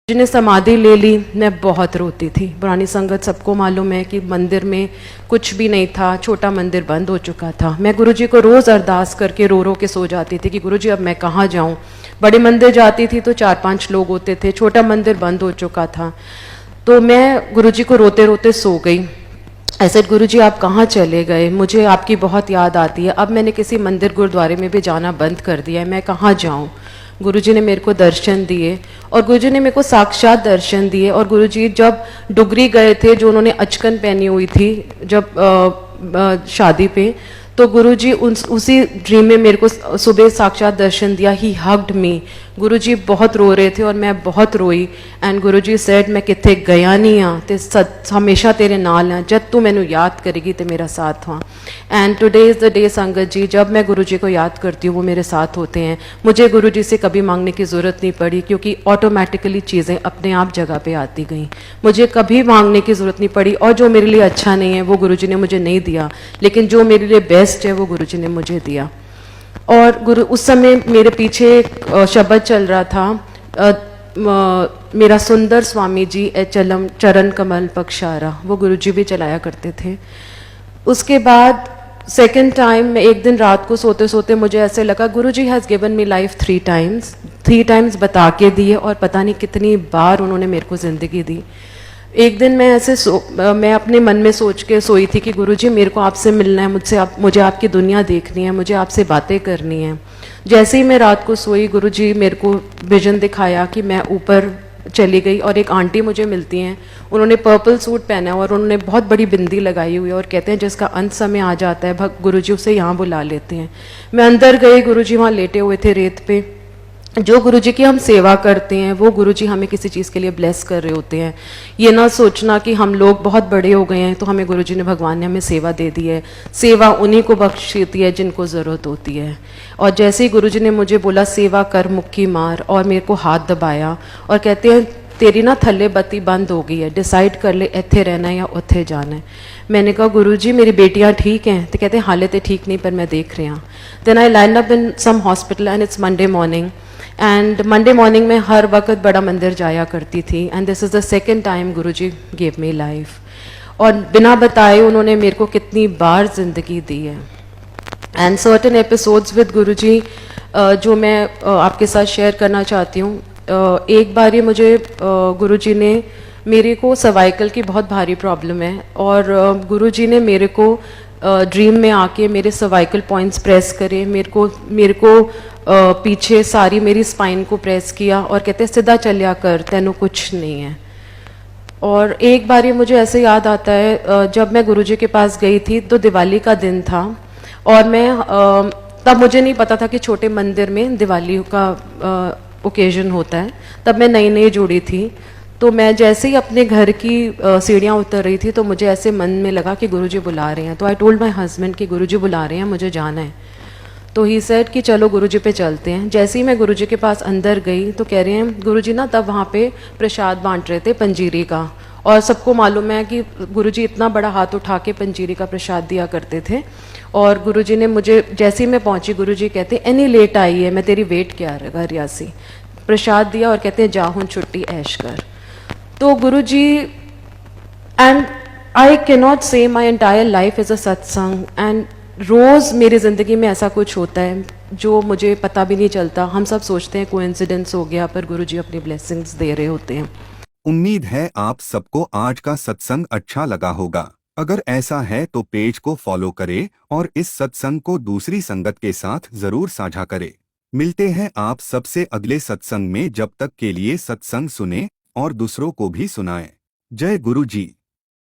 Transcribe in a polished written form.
जिन्हें समाधि ले ली, मैं बहुत रोती थी। पुरानी संगत सबको मालूम है कि मंदिर में कुछ भी नहीं था, छोटा मंदिर बंद हो चुका था। मैं गुरुजी को रोज़ अरदास करके रो रो के सो जाती थी कि गुरुजी अब मैं कहाँ जाऊँ। बड़े मंदिर जाती थी तो 4-5 लोग होते थे, छोटा मंदिर बंद हो चुका था। तो मैं गुरुजी को रोते रोते सो गई। ऐसे गुरुजी आप कहाँ चले गए, मुझे आपकी बहुत याद आती है। अब मैंने किसी मंदिर गुरुद्वारे में भी जाना बंद कर दिया है, मैं कहाँ जाऊँ। गुरुजी ने मेरे को दर्शन दिए और गुरुजी ने मेरे को साक्षात दर्शन दिए। और गुरुजी जब डुगरी गए थे, जो उन्होंने अचकन पहनी हुई थी जब शादी पे, तो गुरुजी उसी ड्रीम में मेरे को सुबह साक्षात दर्शन दिया। ही हग्ड मी। गुरुजी बहुत रो रहे थे और मैं बहुत रोई। एंड गुरुजी सेड मैं किथे गया नहीं हाँ, ते हमेशा तेरे नाल हाँ, जब तू मैनू याद करेगी तो मेरा साथ हाँ। And today is the day संगत जी, जब मैं गुरुजी को याद करती हूँ वो मेरे साथ होते हैं। मुझे गुरुजी से कभी मांगने की ज़रूरत नहीं पड़ी, क्योंकि ऑटोमेटिकली चीज़ें अपने आप जगह पे आती गई। मुझे कभी मांगने की ज़रूरत नहीं पड़ी। और जो मेरे लिए अच्छा नहीं है वो गुरुजी ने मुझे नहीं दिया, लेकिन जो मेरे लिए बेस्ट है वो गुरुजी ने मुझे दिया। और गुरु उस समय मेरे पीछे एक शब्द चल रहा था, मेरा सुंदर स्वामी जी चलम चरण कमल पक्षारा, वो गुरुजी भी चलाया करते थे। उसके बाद सेकेंड टाइम मैं एक दिन रात को सोते सोते मुझे ऐसे लगा गुरुजी has given me life 3 times बता के दिए, और पता नहीं कितनी बार उन्होंने मेरे को ज़िंदगी दी। एक दिन मैं मैं अपने मन में सोच के सोई थी कि गुरुजी मेरे को आपसे मिलना है, मुझे आपकी दुनिया देखनी है, मुझे आपसे बातें करनी है। जैसे ही मैं रात को सोई, गुरुजी मेरे को विजन दिखाया कि मैं ऊपर चली गई और एक आंटी मुझे मिलती हैं। उन्होंने पर्पल सूट पहना है और उन्होंने बहुत बड़ी बिंदी लगाई हुई है और कहते हैं जिसका अंत समय आ जाता है गुरुजी उसे यहाँ बुला लेते हैं। मैं अंदर गई, गुरुजी वहाँ लेटे हुए थे रेत पे। जो गुरुजी की हम सेवा करते हैं वो गुरुजी हमें किसी चीज़ के लिए ब्लेस कर रहे होते हैं। ये ना सोचना कि हम लोग बहुत बड़े हो गए हैं तो हमें गुरुजी ने, भगवान ने हमें सेवा दे दी है। सेवा उन्हीं को बख्शती है जिनको ज़रूरत होती है। और जैसे ही गुरुजी ने मुझे बोला सेवा कर मुक्की मार, और मेरे को हाथ दबाया और कहते हैं तेरी ना थल्ले बत्ती बंद हो गई है, डिसाइड कर ले इत्थे रहना है या उत्थे जाना है। मैंने कहा गुरुजी मेरी बेटियां ठीक हैं? तो कहते हैं हाले तो ठीक नहीं पर मैं देख रही हूँ। Then I land up in some hospital and it's Monday morning. And Monday morning में हर वक्त बड़ा मंदिर जाया करती थी। And this is the second time Guruji gave me life. और बिना बताए उन्होंने मेरे को कितनी बार ज़िंदगी दी है। एंड सर्टन एपिसोड्स विद गुरुजी जो मैं आपके साथ शेयर करना चाहती हूँ। एक बार ये मुझे गुरुजी ने, मेरे को सर्वाइकल की बहुत भारी प्रॉब्लम है, और गुरुजी ने मेरे को ड्रीम में आके मेरे सर्वाइकल पॉइंट्स प्रेस करे, मेरे को पीछे सारी मेरी स्पाइन को प्रेस किया और कहते सीधा चलिया कर, तेनू कुछ नहीं है। और एक बार ये मुझे ऐसे याद आता है, जब मैं गुरुजी के पास गई थी तो दिवाली का दिन था, और मैं तब मुझे नहीं पता था कि छोटे मंदिर में दिवाली का ओकेजन होता है। तब मैं नई नई जुड़ी थी। तो मैं जैसे ही अपने घर की सीढ़ियाँ उतर रही थी तो मुझे ऐसे मन में लगा कि गुरुजी बुला रहे हैं। तो आई टोल्ड माय हस्बैंड कि गुरुजी बुला रहे हैं, मुझे जाना है। तो ही सेड कि चलो गुरुजी पे चलते हैं। जैसे ही मैं गुरुजी के पास अंदर गई तो कह रहे हैं गुरुजी ना तब वहाँ पे प्रसाद बांट रहे थे पंजीरी का, और सबको मालूम है कि गुरुजी इतना बड़ा हाथ उठा के पंजीरी का प्रसाद दिया करते थे। और गुरुजी ने मुझे, जैसे ही मैं पहुँची, गुरुजी कहते एनी लेट आई है, मैं तेरी वेट क्या कर रियासी। प्रसाद दिया और कहते हैं जा हूँ छुट्टी ऐश कर। तो गुरुजी, एंड आई कैन नॉट से my entire life is a सत्संग। एंड रोज़ मेरी ज़िंदगी में ऐसा कुछ होता है जो मुझे पता भी नहीं चलता। हम सब सोचते हैं कोइंसिडेंस हो गया, पर गुरुजी अपनी ब्लेसिंग्स दे रहे होते हैं। उम्मीद है आप सबको आज का सत्संग अच्छा लगा होगा। अगर ऐसा है तो पेज को फॉलो करें और इस सत्संग को दूसरी संगत के साथ जरूर साझा करें। मिलते हैं आप सबसे अगले सत्संग में। जब तक के लिए सत्संग सुने और दूसरों को भी सुनाएं। जय गुरु जी।